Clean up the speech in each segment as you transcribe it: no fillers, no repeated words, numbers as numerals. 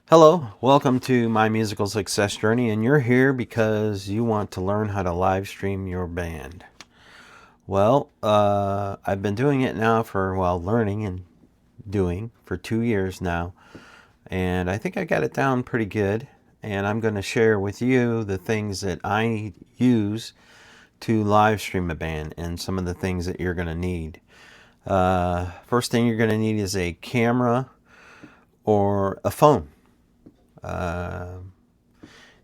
Hello, welcome to my musical success journey, and you're here because you want to learn how to live stream your band. Well, I've been doing it now for, learning and doing for 2 years now, and I think I got it down pretty good. And I'm going to share with you the things that I use to live stream a band and some of the things that you're going to need. First thing you're going to need is a camera or a phone.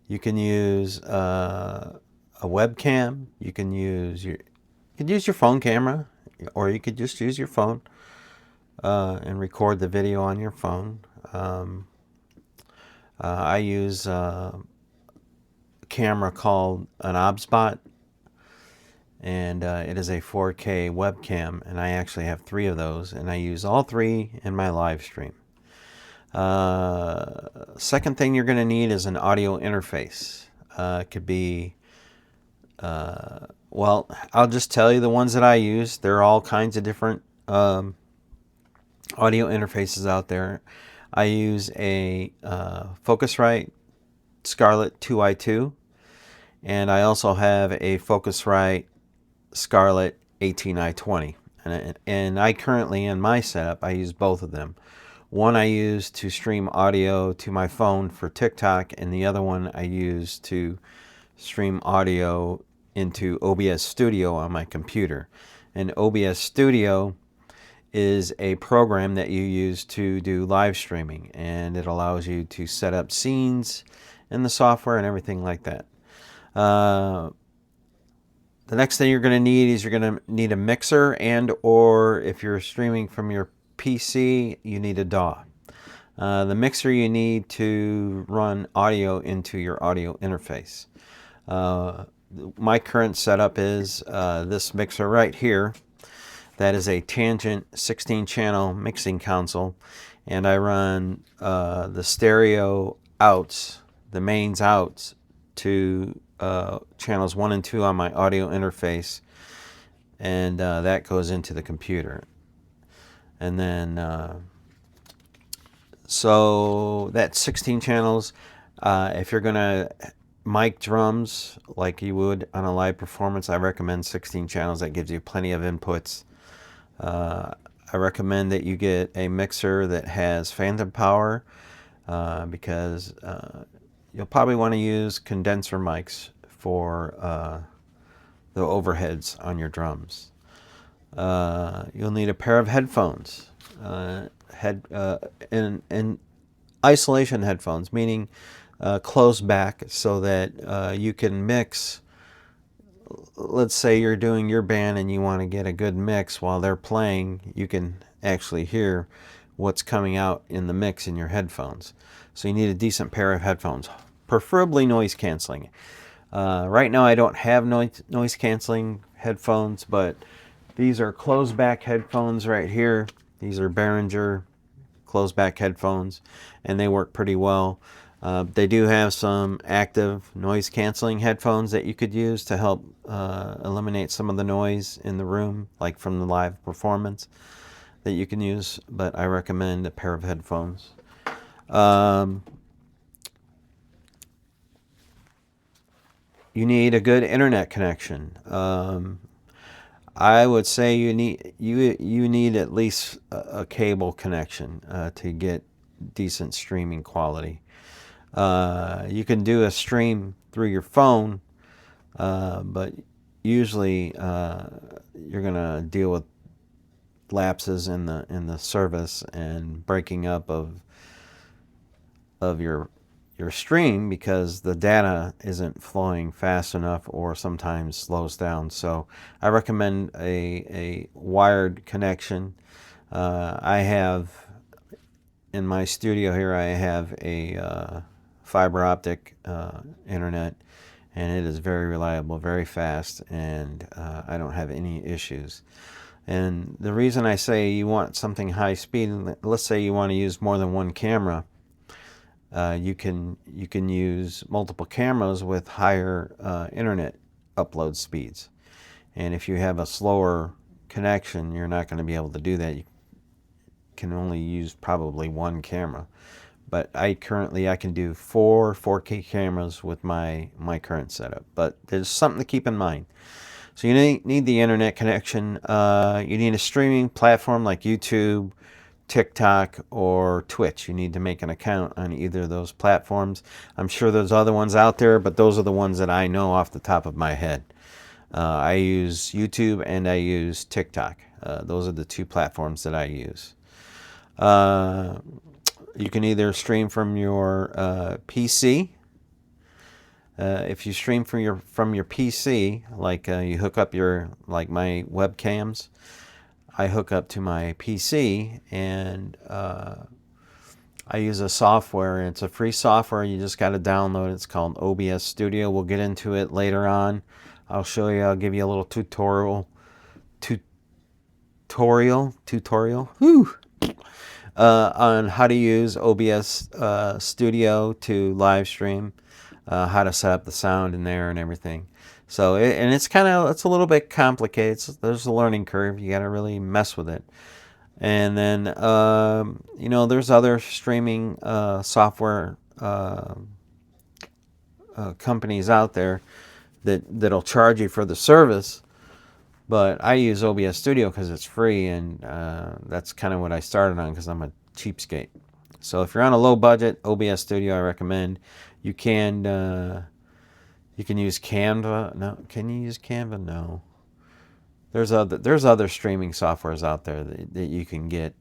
You can use a webcam. You can use your phone camera, or you could just use your phone and record the video on your phone. I use a camera called an OBSBot, and it is a 4K webcam, and I actually have 3 of those, and I use all 3 in my live stream. Second thing you're going to need is an audio interface. It could be, I'll just tell you the ones that I use. There are all kinds of different audio interfaces out there. I use a Focusrite Scarlett 2i2, and I also have a Focusrite Scarlett 18i20. And I currently, in my setup, I use both of them. One I use to stream audio to my phone for TikTok, and the other one I use to stream audio into OBS Studio on my computer. And OBS Studio is a program that you use to do live streaming, and it allows you to set up scenes in the software and everything like that. The next thing you're going to need is you're going to need a mixer, and or if you're streaming from your PC, you need a DAW. The mixer you need to run audio into your audio interface. My current setup is this mixer right here. That is a Tangent 16-channel mixing console, and I run the stereo outs, the mains outs, to channels 1 and 2 on my audio interface, and that goes into the computer. And then, so that's 16 channels. If you're going to mic drums like you would on a live performance, I recommend 16 channels. That gives you plenty of inputs. I recommend that you get a mixer that has phantom power because you'll probably want to use condenser mics for the overheads on your drums. You'll need a pair of headphones, and isolation headphones, meaning closed back, so that you can mix. Let's say you're doing your band and you want to get a good mix while they're playing. You can actually hear what's coming out in the mix in your headphones. So you need a decent pair of headphones, preferably noise canceling. Right now I don't have noise canceling headphones, but these are closed back headphones right here. These are Behringer closed back headphones, and they work pretty well. They do have some active noise canceling headphones that you could use to help eliminate some of the noise in the room, like from the live performance, that you can use, but I recommend a pair of headphones. You need a good internet connection. I would say you need at least a cable connection to get decent streaming quality. You can do a stream through your phone, but usually you're gonna deal with lapses in the service and breaking up of your stream because the data isn't flowing fast enough or sometimes slows down. So I recommend a wired connection. I have in my studio here, I have a fiber optic internet, and it is very reliable, very fast, and I don't have any issues. And the reason I say you want something high speed, let's say you want to use more than one camera, you can use multiple cameras with higher internet upload speeds. And if you have a slower connection, you're not going to be able to do that. You can only use probably one camera. but I can do 4K cameras with my current setup. But there's something to keep in mind. So you need the internet connection. You need a streaming platform like YouTube, TikTok, or Twitch. You need to make an account on either of those platforms. I'm sure there's other ones out there, but those are the ones that I know off the top of my head. I use YouTube and I use TikTok. Those are the two platforms that I use. You can either stream from your PC. If you stream from your PC, like you hook up like my webcams, I hook up to my PC, and I use a software. It's a free software. You just got to download it. It's called OBS Studio. We'll get into it later on. I'll show you. I'll give you a little tutorial. Whew. On how to use OBS Studio to live stream, how to set up the sound in there and everything. So it's a little bit complicated. There's a learning curve. You got to really mess with it. And then there's other streaming software companies out there that'll charge you for the service. But I use OBS Studio because it's free, and that's kind of what I started on because I'm a cheapskate. So if you're on a low budget, OBS Studio I recommend. You can use Canva. No, can you use Canva? No. There's other streaming softwares out there that you can get,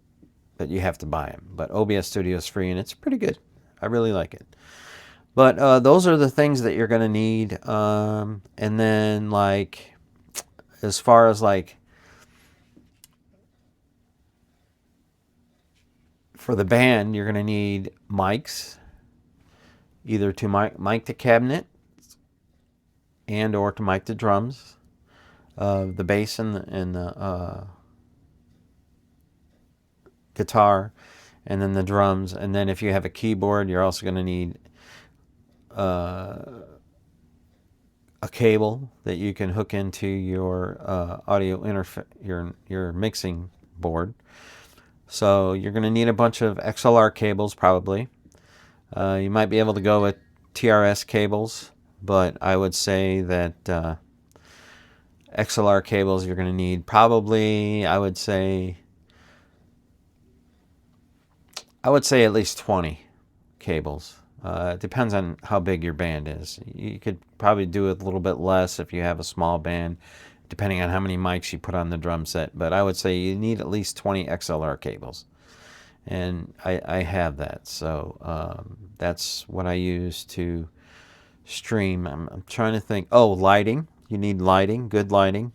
but you have to buy them. But OBS Studio is free, and it's pretty good. I really like it. But those are the things that you're going to need. And then, like, as far as like for the band, you're going to need mics, either to mic the cabinet and or to mic the drums, the bass and the guitar, and then the drums. And then if you have a keyboard, you're also going to need a cable that you can hook into your audio interface, your mixing board. So you're going to need a bunch of XLR cables probably. You might be able to go with TRS cables, but I would say that XLR cables you're going to need probably, I would say at least 20 cables. It depends on how big your band is. You could probably do it a little bit less if you have a small band, depending on how many mics you put on the drum set. But I would say you need at least 20 XLR cables. And I have that. So that's what I use to stream. I'm trying to think. Oh, lighting. You need lighting, good lighting.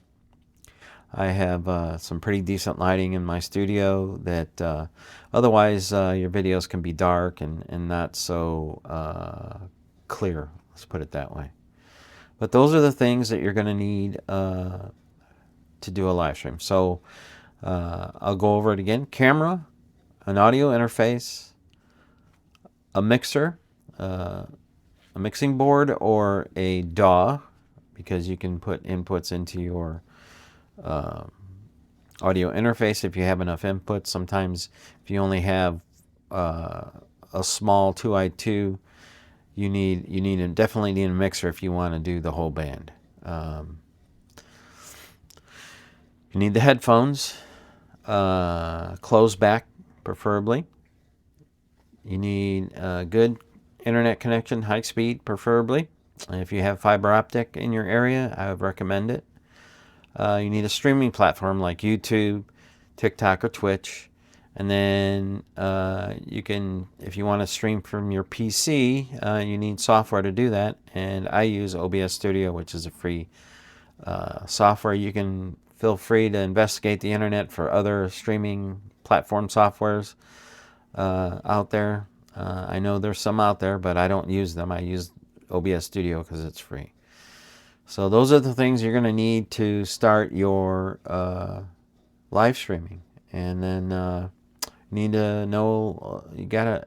I have some pretty decent lighting in my studio that otherwise your videos can be dark and not so clear. Let's put it that way. But those are the things that you're going to need to do a live stream. So I'll go over it again. Camera, an audio interface, a mixer, a mixing board, or a DAW, because you can put inputs into your audio interface if you have enough inputs. Sometimes if you only have a small 2i2, you definitely need a mixer if you want to do the whole band. You need the headphones, closed back preferably. You need a good internet connection, high speed preferably. If you have fiber optic in your area, I would recommend it. You need a streaming platform like YouTube, TikTok, or Twitch. And then you can, if you want to stream from your PC, you need software to do that. And I use OBS Studio, which is a free software. You can feel free to investigate the internet for other streaming platform softwares out there. I know there's some out there, but I don't use them. I use OBS Studio because it's free. So those are the things you're going to need to start your live streaming. And then you need to know, you gotta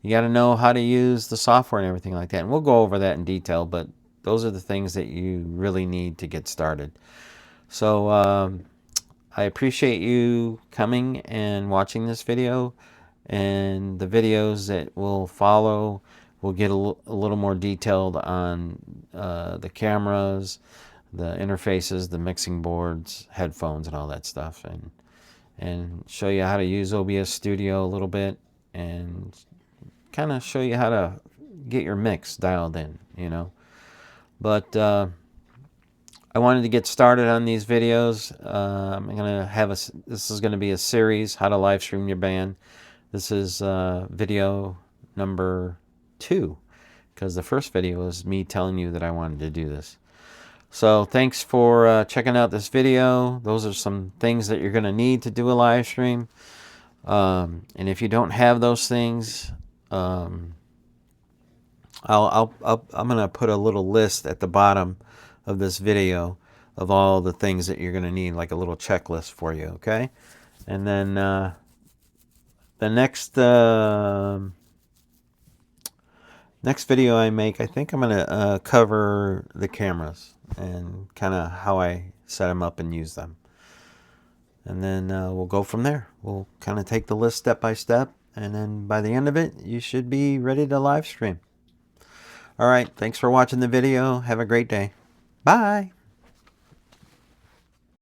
know how to use the software and everything like that. And we'll go over that in detail, but those are the things that you really need to get started. So I appreciate you coming and watching this video. and the videos that will follow will get a little more detailed on the cameras, the interfaces, the mixing boards, headphones, and all that stuff, and show you how to use OBS Studio a little bit, and kind of show you how to get your mix dialed in, you know. But I wanted to get started on these videos. I'm gonna have this is gonna be a series, how to live stream your band. This is video number 2, because the first video was me telling you that I wanted to do this. So thanks for checking out this video. Those are some things that you're gonna need to do a live stream. And if you don't have those things, I'm gonna put a little list at the bottom of this video of all the things that you're gonna need, like a little checklist for you. Okay, and then the next video I make, I think I'm gonna cover the cameras and kind of how I set them up and use them. And then we'll go from there. We'll kind of take the list step by step, and then by the end of it, you should be ready to live stream. All right, thanks for watching the video. Have a great day. Bye.